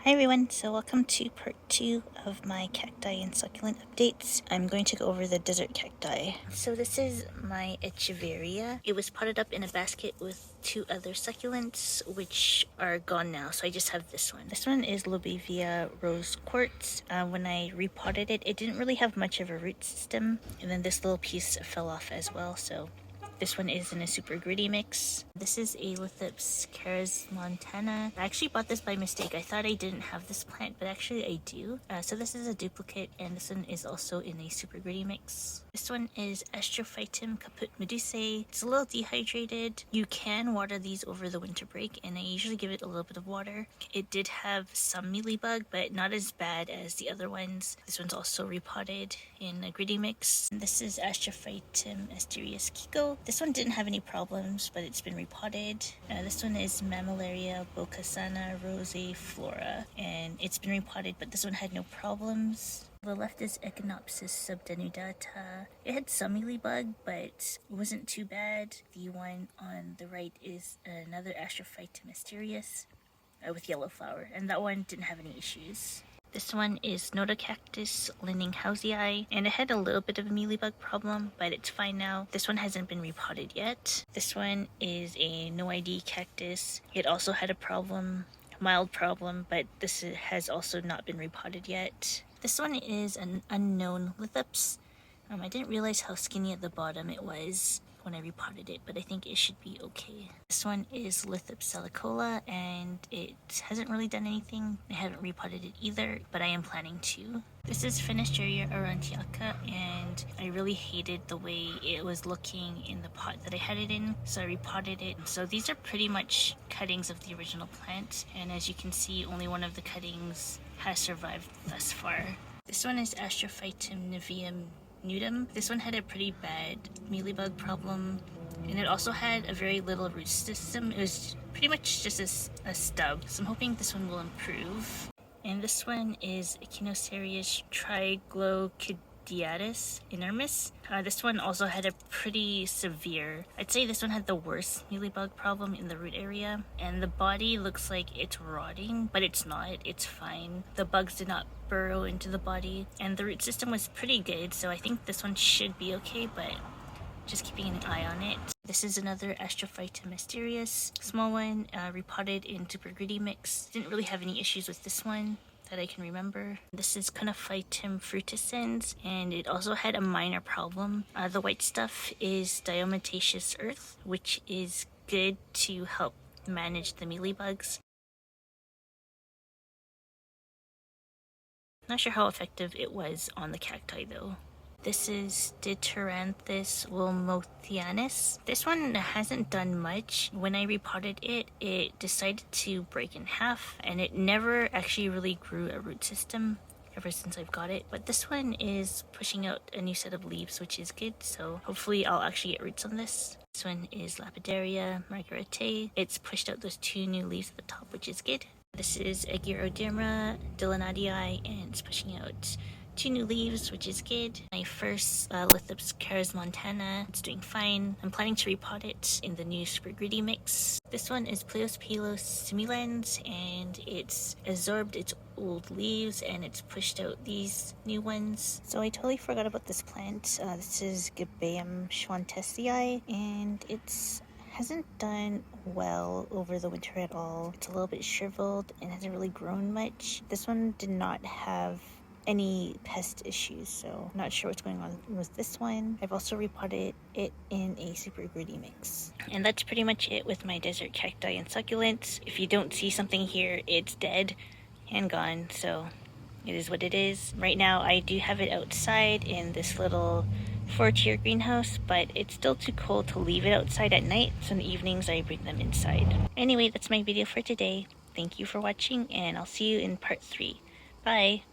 Hi everyone, so welcome to part 2 of my cacti and succulent updates. I'm going to go over the desert cacti. So this is my Echiveria. It was potted up in a basket with 2 other succulents, which are gone now, so I just have this one. This one is Lobelia rose quartz. When I repotted it, it didn't really have much of a root system, and then this little piece fell off as well, so this one is in a super gritty mix. This is a Lithops karasmontana. I actually bought this by mistake. I thought I didn't have this plant, but actually I do. So this is a duplicate, and this one is also in a super gritty mix. This one is Astrophytum caput-medusae. It's a little dehydrated. You can water these over the winter break, and I usually give it a little bit of water. It did have some mealy bug, but not as bad as the other ones. This one's also repotted in a gritty mix. And this is Astrophytum asterias Kikko. This one didn't have any problems, but it's been repotted. This one is Mammillaria Bocasana rosé flora, and it's been repotted, but this one had no problems. The left is Echinopsis Sub Denudata. It had some mealy bug, but it wasn't too bad. The one on the right is another Astrophytum asterias with yellow flower, and that one didn't have any issues. This one is Notocactus Housei, and it had a little bit of a mealybug problem, but it's fine now. This one hasn't been repotted yet. This one is a NOID cactus. It also had a problem, mild problem, but this has also not been repotted yet. This one is an unknown Lithops. I didn't realize how skinny at the bottom it was when I repotted it, but I think it should be okay. This one is Lithops salicola, and it hasn't really done anything. I haven't repotted it either, but I am planning to. This is Finisteria aurantiaca, and I really hated the way it was looking in the pot that I had it in, so I repotted it. So these are pretty much cuttings of the original plant, and as you can see, only one of the cuttings has survived thus far. This one is Astrophytum nudum. This one had a pretty bad mealybug problem, and it also had a very little root system. It was pretty much just a stub, so I'm hoping this one will improve. And this one is Echinopsis triglochidiatus Inermis. This one also had a pretty severe, I'd say this one had the worst mealybug problem in the root area, and the body looks like it's rotting, but it's not, it's fine. The bugs did not burrow into the body, and the root system was pretty good, so I think this one should be okay, but just keeping an eye on it. This is another Astrophytum asterias, small one, repotted in super gritty mix. Didn't really have any issues with this one that I can remember. This is Conophytum frutescens, and it also had a minor problem. The white stuff is diatomaceous earth, which is good to help manage the mealybugs. Not sure how effective it was on the cacti though. This is Dithyramthus uebelmannianus. This one hasn't done much. When I repotted it, it decided to break in half, and it never actually really grew a root system ever since I've got it. But this one is pushing out a new set of leaves, which is good, so hopefully I'll actually get roots on this. This one is Lapaderia Margarette. It's pushed out those 2 new leaves at the top, which is good. This is Echinopsis Sub and it's pushing out 2 new leaves, which is good. My first Lithops karasmontana, it's doing fine. I'm planning to repot it in the new super gritty mix. This one is Aloiampelos simulans, and it's absorbed its old leaves and it's pushed out these new ones. So I totally forgot about this plant. This is Gibeum schwantesii, and it's hasn't done well over the winter at all. It's a little bit shriveled and hasn't really grown much. This one did not have any pest issues, so I'm not sure what's going on with this one. I've also repotted it in a super gritty mix. And that's pretty much it with my desert cacti and succulents. If you don't see something here, it's dead and gone, so it is what it is. Right now I do have it outside in this little 4-tier greenhouse, but it's still too cold to leave it outside at night, so in the evenings I bring them inside. Anyway, that's my video for today. Thank you for watching, and I'll see you in part 3. Bye!